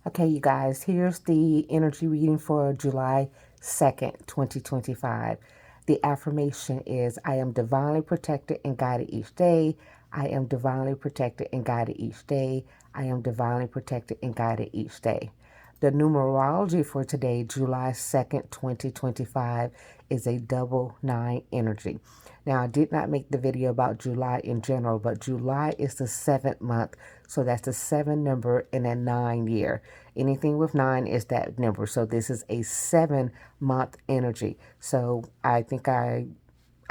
Okay, you guys, here's the energy reading for July 2nd, 2025. The affirmation is I am divinely protected and guided each day. I am divinely protected and guided each day. I am divinely protected and guided each day. The numerology for today, July 2nd, 2025, is a double nine energy. Now, I did not make the video about July in general, but July is the seventh month. So that's the seven number in a 9 year. Anything with nine is that number. So this is a 7 month energy. So I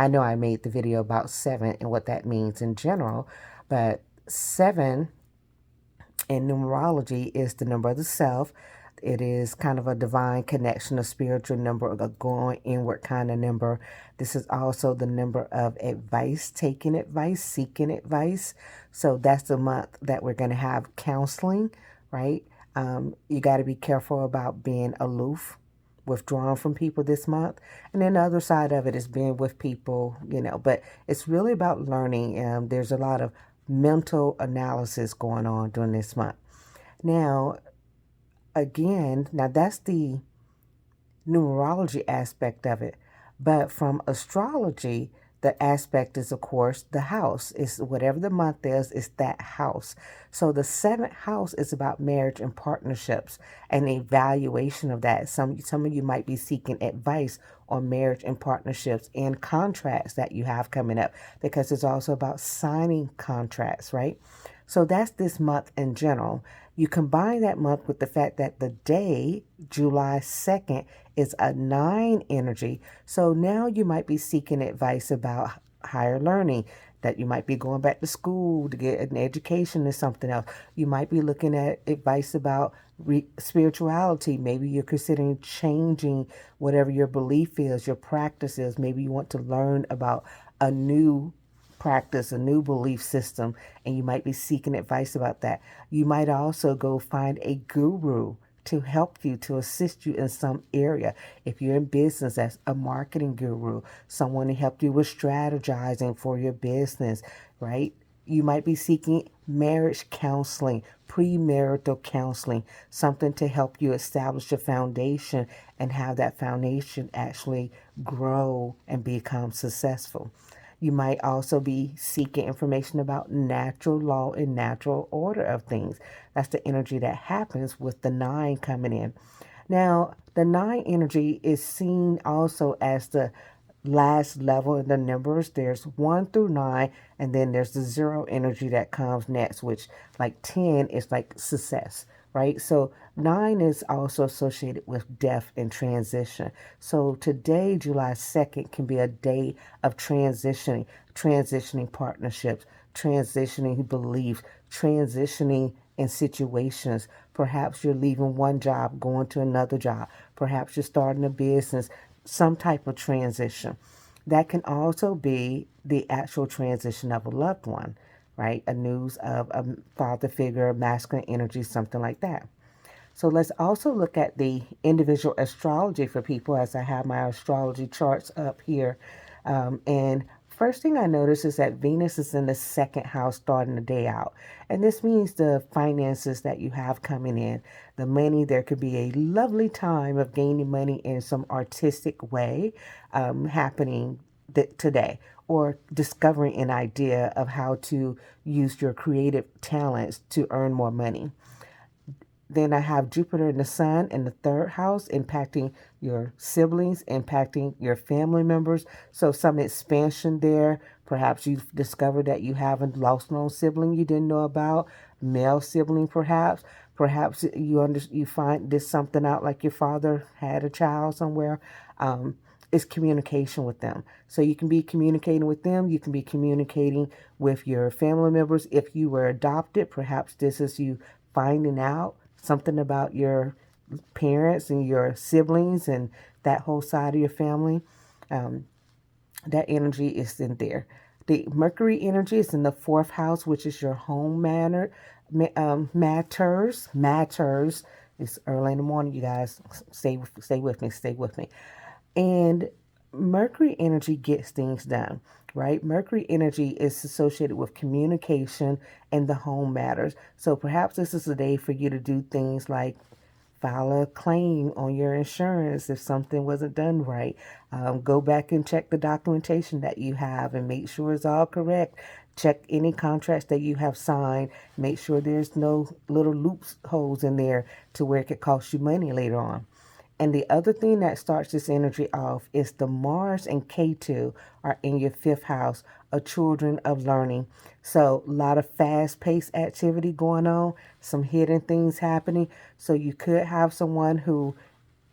know I made the video about seven and what that means in general, but seven in numerology is the number of the self. It is kind of a divine connection, a spiritual number, a going inward kind of number. This is also the number of advice, taking advice, seeking advice. So that's the month that we're going to have counseling, right? You got to be careful about being aloof, withdrawn from people this month. And then the other side of it is being with people, but it's really about learning. There's a lot of mental analysis going on during this month. Now, again, now that's the numerology aspect of it. But from astrology, the aspect is, of course, the house. It's whatever the month is, it's that house. So the seventh house is about marriage and partnerships and evaluation of that. Some of you might be seeking advice on marriage and partnerships and contracts that you have coming up, because it's also about signing contracts, right? So that's this month in general. You combine that month with the fact that the day, July 2nd, is a 9 energy. So now you might be seeking advice about higher learning, that you might be going back to school to get an education or something else. You might be looking at advice about spirituality. Maybe you're considering changing whatever your belief is, your practice is. Maybe you want to learn about a new practice, a new belief system, and you might be seeking advice about that. You might also go find a guru to help you, to assist you in some area. If you're in business, that's a marketing guru, someone to help you with strategizing for your business, right? You might be seeking marriage counseling, premarital counseling, something to help you establish a foundation and have that foundation actually grow and become successful. You might also be seeking information about natural law and natural order of things. That's the energy that happens with the nine coming in. Now, the nine energy is seen also as the last level in the numbers. There's 1 through 9, and then there's the zero energy that comes next, which, like 10, is like success, right? So 9 is also associated with death and transition. So today, July 2nd, can be a day of transitioning partnerships, transitioning beliefs, transitioning in situations. Perhaps you're leaving one job, going to another job. Perhaps you're starting a business, some type of transition. That can also be the actual transition of a loved one, right? A news of a father figure, masculine energy, something like that. So let's also look at the individual astrology for people, as I have my astrology charts up here. And first thing I notice is that Venus is in the second house starting the day out. And this means the finances that you have coming in, the money. There could be a lovely time of gaining money in some artistic way happening today, or discovering an idea of how to use your creative talents to earn more money. Then I have Jupiter and the Sun in the third house, impacting your siblings, impacting your family members. So some expansion there. Perhaps you've discovered that you haven't lost no sibling you didn't know about, male sibling perhaps. Perhaps you find this something out, like your father had a child somewhere. It's communication with them. So you can be communicating with them. You can be communicating with your family members. If you were adopted, perhaps this is you finding out something about your parents and your siblings and that whole side of your family. Um, that energy is in there. The Mercury energy is in the fourth house, which is your home matters. It's early in the morning, you guys. Stay with me. And Mercury energy gets things done, right? Mercury energy is associated with communication and the home matters. So perhaps this is a day for you to do things like file a claim on your insurance if something wasn't done right. Go back and check the documentation that you have and make sure it's all correct. Check any contracts that you have signed. Make sure there's no little loopholes in there to where it could cost you money later on. And the other thing that starts this energy off is the Mars and K2 are in your fifth house, a children of learning. So a lot of fast paced activity going on, some hidden things happening. So you could have someone who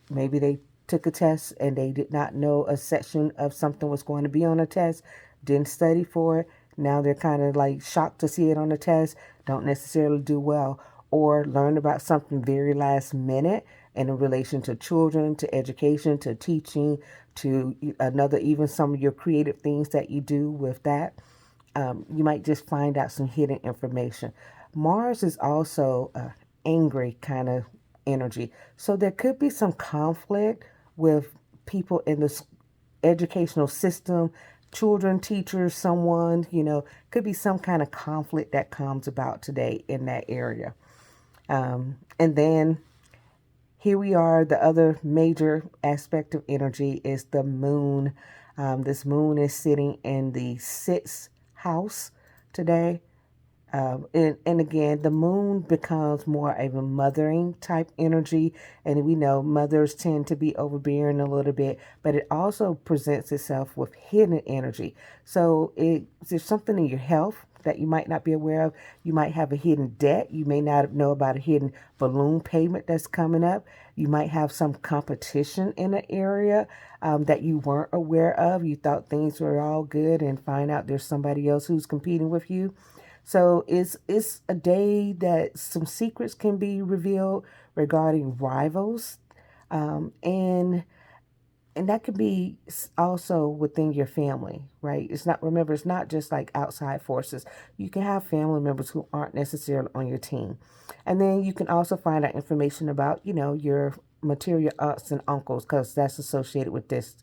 maybe they took a test and they did not know a section of something was going to be on a test, didn't study for it. Now they're kind of like shocked to see it on the test, don't necessarily do well, or learn about something very last minute in relation to children, to education, to teaching, to another, even some of your creative things that you do with that. You might just find out some hidden information. Mars is also angry kind of energy. So there could be some conflict with people in the educational system, children, teachers, someone, could be some kind of conflict that comes about today in that area. And then here we are. The other major aspect of energy is the moon. This moon is sitting in the sixth house today. And again, the moon becomes more of a mothering type energy. And we know mothers tend to be overbearing a little bit, but it also presents itself with hidden energy. So there's something in your health that you might not be aware of. You might have a hidden debt. You may not know about a hidden balloon payment that's coming up. You might have some competition in an area that you weren't aware of. You thought things were all good and find out there's somebody else who's competing with you. So it's a day that some secrets can be revealed regarding rivals, and that could be also within your family, right? Remember, it's not just like outside forces. You can have family members who aren't necessarily on your team. And then you can also find out information about, your material aunts and uncles, because that's associated with this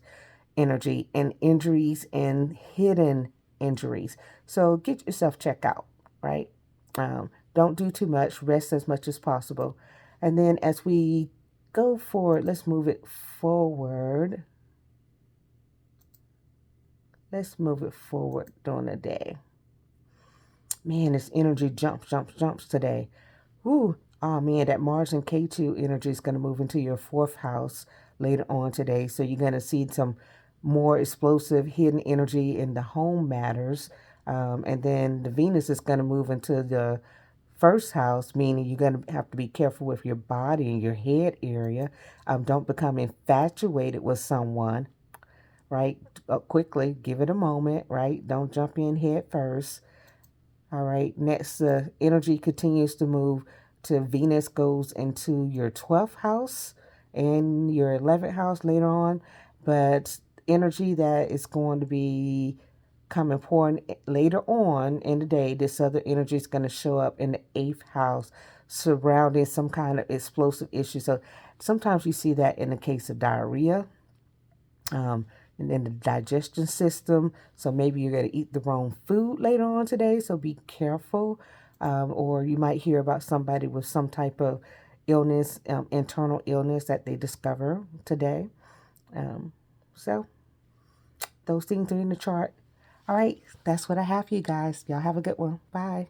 energy, and injuries and hidden injuries. So get yourself checked out, right? Don't do too much. Rest as much as possible. And then as we go forward, let's move it forward. Let's move it forward during the day. Man, this energy jumps today. Woo. Oh man, that Mars and K2 energy is going to move into your fourth house later on today. So you're going to see some more explosive hidden energy in the home matters. And then the Venus is going to move into the first house, meaning you're going to have to be careful with your body and your head area. Don't become infatuated with someone, right? Quickly, give it a moment, right? Don't jump in head first. All right, next, the energy continues to move to Venus goes into your 12th house and your 11th house later on. But energy that is going to be coming pouring later on in the day, this other energy is going to show up in the 8th house surrounding some kind of explosive issue. So sometimes you see that in the case of diarrhea. And then the digestion system. So maybe you're going to eat the wrong food later on today. So be careful. Or you might hear about somebody with some type of illness, internal illness that they discover today. So those things are in the chart. All right, that's what I have for you guys. Y'all have a good one. Bye.